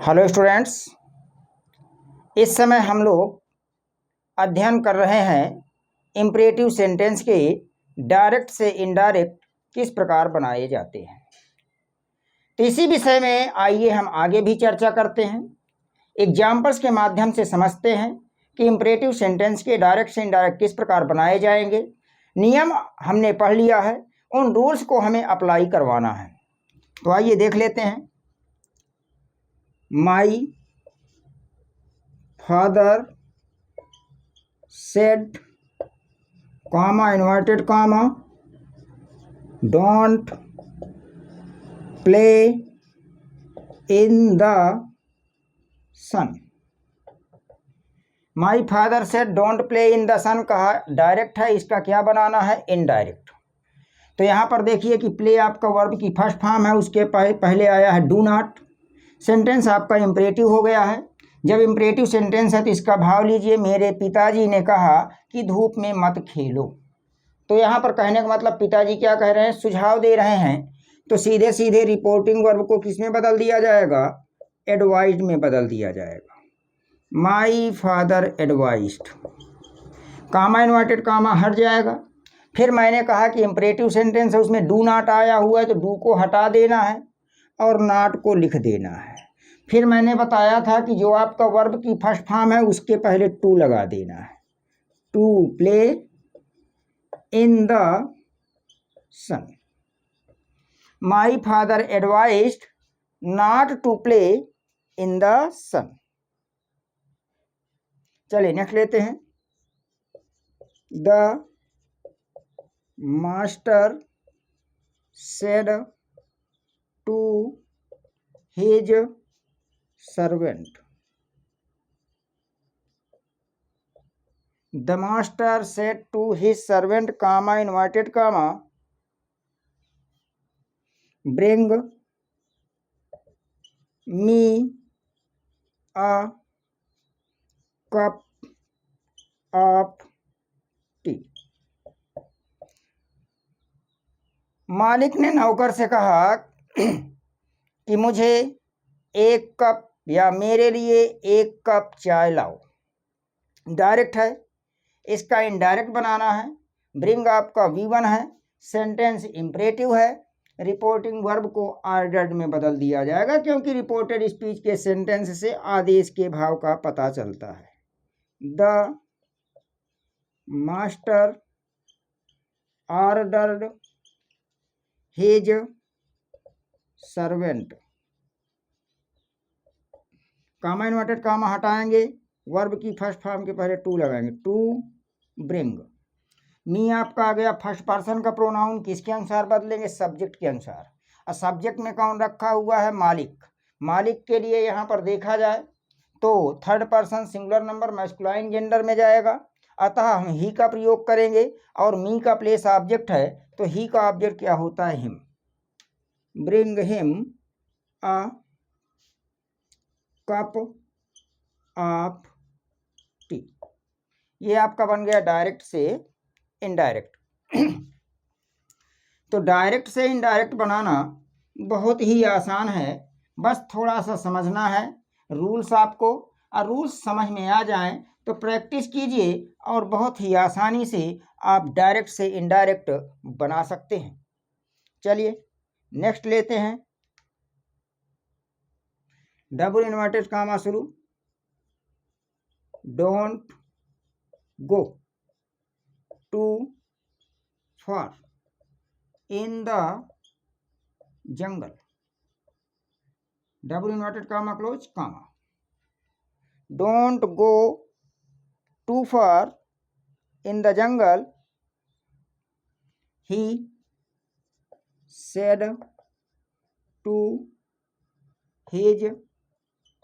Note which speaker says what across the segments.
Speaker 1: Hello students, इस समय हम लोग अध्ययन कर रहे हैं इम्परेटिव सेंटेंस के डायरेक्ट से इनडायरेक्ट किस प्रकार बनाए जाते हैं। तो इसी विषय में आइए हम आगे भी चर्चा करते हैं। एग्जाम्पल्स के माध्यम से समझते हैं कि इम्परेटिव सेंटेंस के डायरेक्ट से इनडायरेक्ट किस प्रकार बनाए जाएंगे। नियम हमने पढ़ लिया है, उन रूल्स को हमें अप्लाई करवाना है। तो आइए देख लेते हैं। My father said, comma, inverted comma, don't play in the sun. My father said don't play in the sun कहा, डायरेक्ट है, इसका क्या बनाना है, इनडायरेक्ट। तो यहाँ पर देखिए कि प्ले आपका वर्ब की फर्स्ट फॉर्म है, उसके पहले आया है डू नॉट। सेंटेंस आपका इम्परेटिव हो गया है। जब इम्परेटिव सेंटेंस है तो इसका भाव लीजिए, मेरे पिताजी ने कहा कि धूप में मत खेलो। तो यहाँ पर कहने का मतलब पिताजी क्या कह रहे हैं, सुझाव दे रहे हैं। तो सीधे सीधे रिपोर्टिंग वर्ब को किस में बदल दिया जाएगा, एडवाइज्ड में बदल दिया जाएगा। My father advised, comma inverted comma हट जाएगा। फिर मैंने कहा कि इम्परेटिव सेंटेंस है, उसमें डू नॉट आया हुआ है, तो डू को हटा देना है और नॉट को लिख देना है। फिर मैंने बताया था कि जो आपका वर्ब की फर्स्ट फॉर्म है उसके पहले टू लगा देना है, to play in the sun. My father advised not to play in the sun. चलिए नेक्स्ट लेते हैं। The master said to his servant. The master said to his servant, comma, inverted comma, bring me a cup of tea. मालिक ने नौकर से कहा कि मुझे एक कप या मेरे लिए एक कप चाय लाओ। डायरेक्ट है, इसका इनडायरेक्ट बनाना है। ब्रिंग आपका V1 है, सेंटेंस इम्परेटिव है, रिपोर्टिंग वर्ब को ऑर्डर्ड में बदल दिया जाएगा, क्योंकि रिपोर्टेड स्पीच के सेंटेंस से आदेश के भाव का पता चलता है। The master ordered his servant, comma inverted comma हटाएंगे, वर्ब की फर्स्ट फॉर्म के पहले टू लगाएंगे, टू ब्रिंग। मी आपका आ गया फर्स्ट पर्सन का प्रोनाउन, किसके अनुसार बदलेंगे, सब्जेक्ट के अनुसार। और सब्जेक्ट में कौन रखा हुआ है, मालिक। मालिक के लिए यहाँ पर देखा जाए तो third person singular number masculine gender में जाएगा, अतः हम ही का प्रयोग करेंगे। और मी का प्लेस ऑब्जेक्ट है, तो ही का ऑब्जेक्ट क्या होता है, him. Bring him a cup of T. ये आपका बन गया डायरेक्ट से इनडायरेक्ट। तो डायरेक्ट से इनडायरेक्ट बनाना बहुत ही आसान है, बस थोड़ा सा समझना है रूल्स आपको। और रूल्स समझ में आ जाएं तो प्रैक्टिस कीजिए और बहुत ही आसानी से आप डायरेक्ट से इनडायरेक्ट बना सकते हैं। चलिए नेक्स्ट लेते हैं। डबल इन्वर्टेड कामा शुरू, don't go too far in the jungle, double inverted comma close comma. Don't go too far in the jungle, he said to his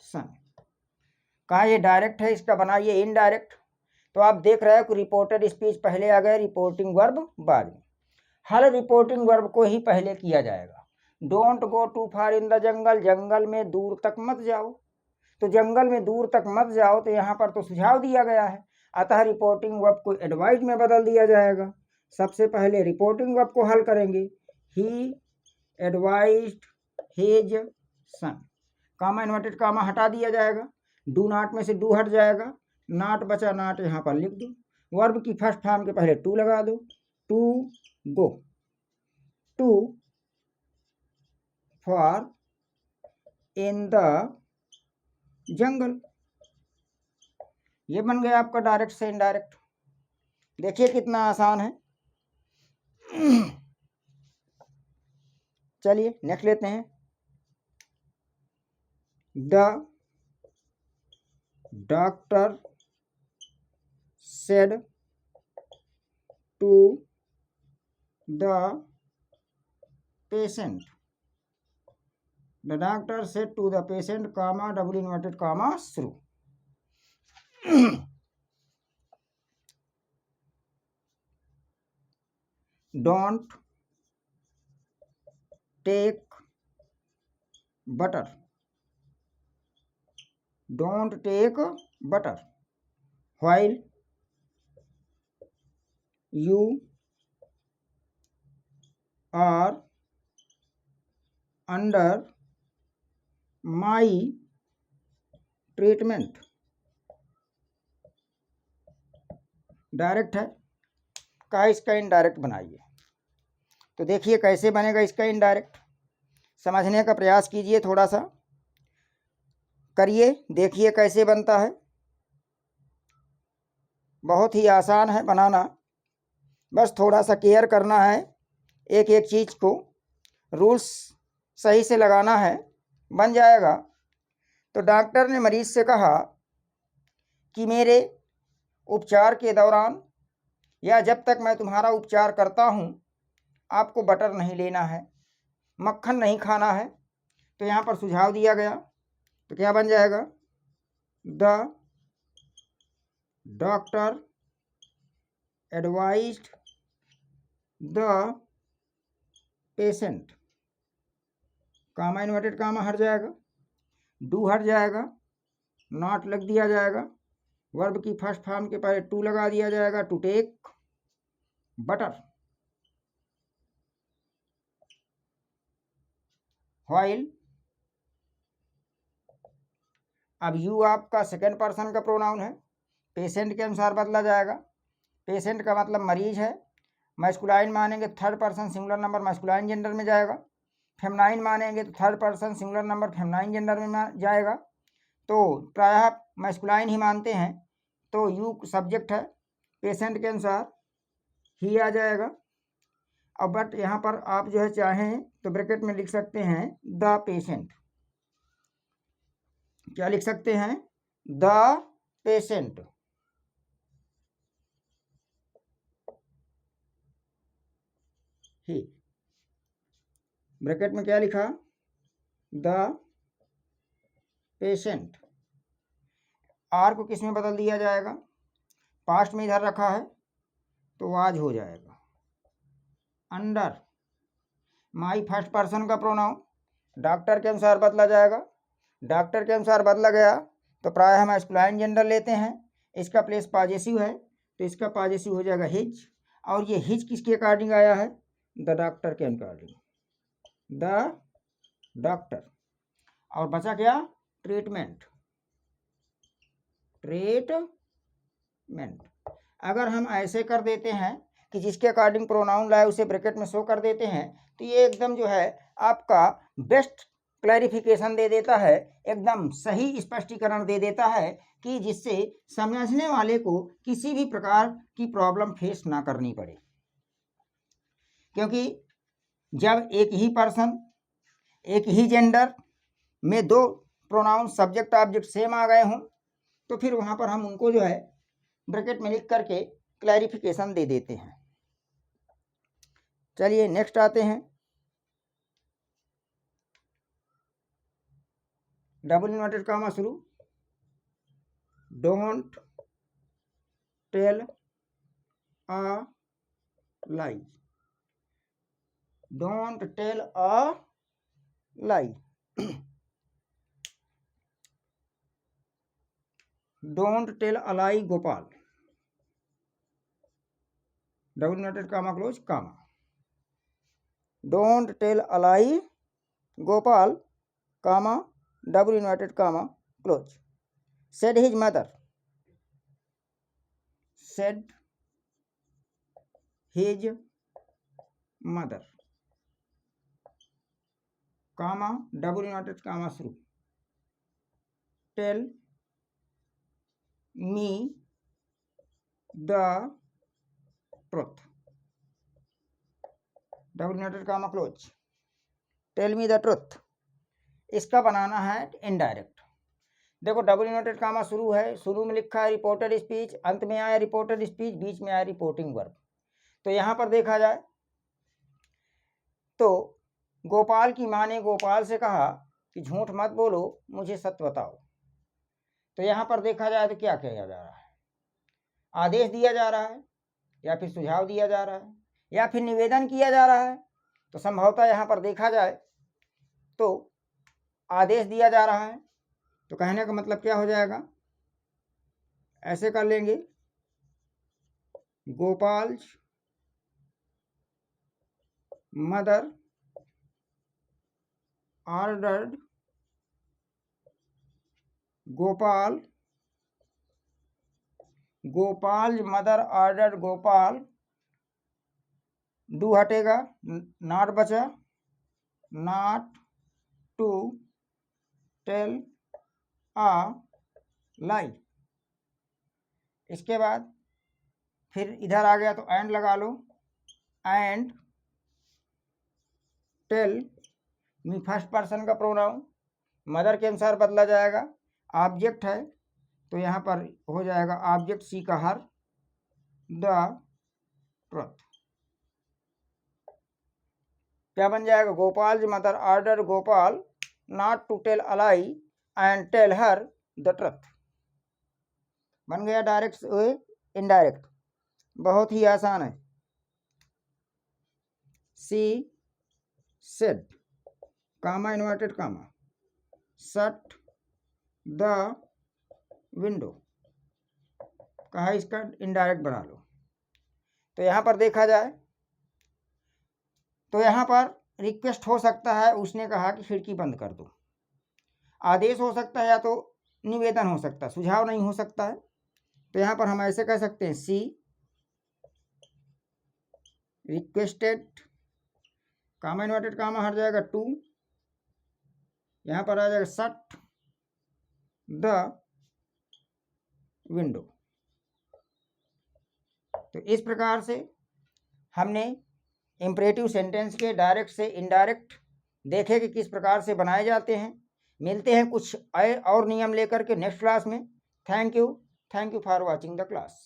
Speaker 1: son. कहा ये डायरेक्ट है, इसका बनाइए इनडायरेक्ट। तो आप देख रहे हो कि रिपोर्टेड स्पीच पहले आ गया, रिपोर्टिंग वर्ब बाद में। हर रिपोर्टिंग वर्ब को ही पहले किया जाएगा। Don't go too far in the jungle, जंगल में दूर तक मत जाओ। तो जंगल में दूर तक मत जाओ, तो यहाँ पर तो सुझाव दिया गया है, अतः रिपोर्टिंग वर्ब को एडवाइज में बदल दिया जाएगा। सबसे पहले रिपोर्टिंग वर्ब को हल करेंगे, ही एडवाइज्ड हिज सन। कामा इन्वर्टेड कामा हटा दिया जाएगा, डू नॉट में से डू हट जाएगा, नॉट बचा, नॉट यहाँ पर लिख दो, वर्ब की फर्स्ट फॉर्म के पहले टू लगा दो, to go, too far in the jungle. ये बन गया आपका डायरेक्ट से इनडायरेक्ट। देखिए कितना आसान है। चलिए नेक्स्ट लेते हैं। The doctor said to the patient, the doctor said to the patient comma double inverted comma शुरू। Don't take butter, don't take butter while you are under my treatment. Direct है का इसका इनडायरेक्ट बनाइए। तो देखिए कैसे बनेगा इसका इनडायरेक्ट, समझने का प्रयास कीजिए, थोड़ा सा करिए, देखिए कैसे बनता है। बहुत ही आसान है बनाना, बस थोड़ा सा केयर करना है, एक एक चीज़ को रूल्स सही से लगाना है, बन जाएगा। तो डॉक्टर ने मरीज से कहा कि मेरे उपचार के दौरान या जब तक मैं तुम्हारा उपचार करता हूँ आपको बटर नहीं लेना है, मक्खन नहीं खाना है। तो यहाँ पर सुझाव दिया गया, तो क्या बन जाएगा? The doctor advised the patient, comma inverted comma हट जाएगा, डू हट जाएगा, नॉट लग दिया जाएगा, वर्ब की फर्स्ट फॉर्म के पहले टू लगा दिया जाएगा, टू टेक बटर व्हाइल। अब यू आपका सेकंड पर्सन का प्रोनाउन है, पेशेंट के अनुसार बदला जाएगा। पेशेंट का मतलब मरीज है, मैस्कुलाइन मानेंगे third person singular number masculine gender में जाएगा, फेमनाइन मानेंगे तो third person singular number feminine gender में जाएगा। तो प्रायः मैस्कुलाइन ही मानते हैं, तो यू सब्जेक्ट है, पेशेंट के अनुसार ही आ जाएगा। अब बट यहाँ पर आप जो है चाहें तो ब्रैकेट में लिख सकते हैं द पेशेंट। क्या लिख सकते हैं? The patient. ही ब्रैकेट में क्या लिखा? The patient. आर को किस में बदल दिया जाएगा? पास्ट में इधर रखा है तो आज हो जाएगा अंडर माई फर्स्ट पर्सन का प्रोनाउन डॉक्टर के अनुसार बदला जाएगा। डॉक्टर के अनुसार बदला गया तो प्रायः हम मैस्कुलाइन जेंडर लेते हैं, इसका प्लेस पॉजेसिव है तो इसका पॉजेसिव हो जाएगा हिज, और ये हिज किसके अकॉर्डिंग आया है? द डॉक्टर के अकॉर्डिंग, द डॉक्टर। और बचा क्या? Treatment, treatment. अगर हम ऐसे कर देते हैं कि जिसके अकॉर्डिंग प्रोनाउन लाए उसे ब्रैकेट में शो कर देते हैं तो ये एकदम जो है आपका बेस्ट क्लैरिफिकेशन दे देता है, एकदम सही स्पष्टीकरण दे देता है कि जिससे समझने वाले को किसी भी प्रकार की प्रॉब्लम फेस ना करनी पड़े। क्योंकि जब एक ही पर्सन एक ही जेंडर में दो प्रोनाउन सब्जेक्ट ऑब्जेक्ट सेम आ गए हों तो फिर वहाँ पर हम उनको जो है ब्रैकेट में लिख करके क्लैरिफिकेशन दे देते हैं। चलिए नेक्स्ट आते हैं। डबल इन्वर्टेड कामा शुरू। Don't tell a lie, don't tell a lie, don't tell a lie Gopal, double inverted comma close comma, don't tell a lie Gopal comma double inverted comma close. Said his mother, said his mother, comma double inverted comma शुरू, tell me the truth, double inverted comma close, tell me the truth. इसका बनाना है indirect. देखो double inverted comma शुरू है, शुरू में लिखा है रिपोर्टेड स्पीच, अंत में आया रिपोर्टेड स्पीच, बीच में आया रिपोर्टिंग वर्ब। तो यहाँ पर देखा जाए तो गोपाल की माँ ने गोपाल से कहा कि झूठ मत बोलो, मुझे सत्य बताओ। तो यहाँ पर देखा जाए तो क्या किया जा रहा है, आदेश दिया जा रहा है या फिर सुझाव दिया जा रहा है या फिर निवेदन किया जा रहा है। तो संभवतः यहाँ पर देखा जाए तो आदेश दिया जा रहा है। तो कहने का मतलब क्या हो जाएगा, ऐसे कर लेंगे, Gopal mother ordered Gopal, Gopal mother ordered Gopal, do हटेगा, नॉट बचा, not to tell a lie. इसके बाद फिर इधर आ गया तो एंड लगा लो, and tell me, first person का प्रोनाउन मदर के अनुसार बदला जाएगा, ऑब्जेक्ट है तो यहाँ पर हो जाएगा ऑब्जेक्ट सी का हर, द ट्रुथ। क्या बन जाएगा, Gopal mother order Gopal not to tell a lie and tell her the truth. बन गया डायरेक्ट इनडायरेक्ट, बहुत ही आसान है। She said comma inverted comma shut the window, कहा इसका इनडायरेक्ट बना लो। तो यहाँ पर देखा जाए तो यहाँ पर रिक्वेस्ट हो सकता है, उसने कहा कि खिड़की बंद कर दो। आदेश हो सकता है या तो निवेदन हो सकता है, सुझाव नहीं हो सकता है। तो यहाँ पर हम ऐसे कह सकते हैं, सी रिक्वेस्टेड कामा इन्वर्टेड कामा हट जाएगा टू, यहाँ पर आ जाएगा शट द विंडो। तो इस प्रकार से हमने इंपरेटिव सेंटेंस के डायरेक्ट से इनडायरेक्ट देखे कि किस प्रकार से बनाए जाते हैं। मिलते हैं कुछ और नियम लेकर के नेक्स्ट क्लास में। Thank you for watching the class.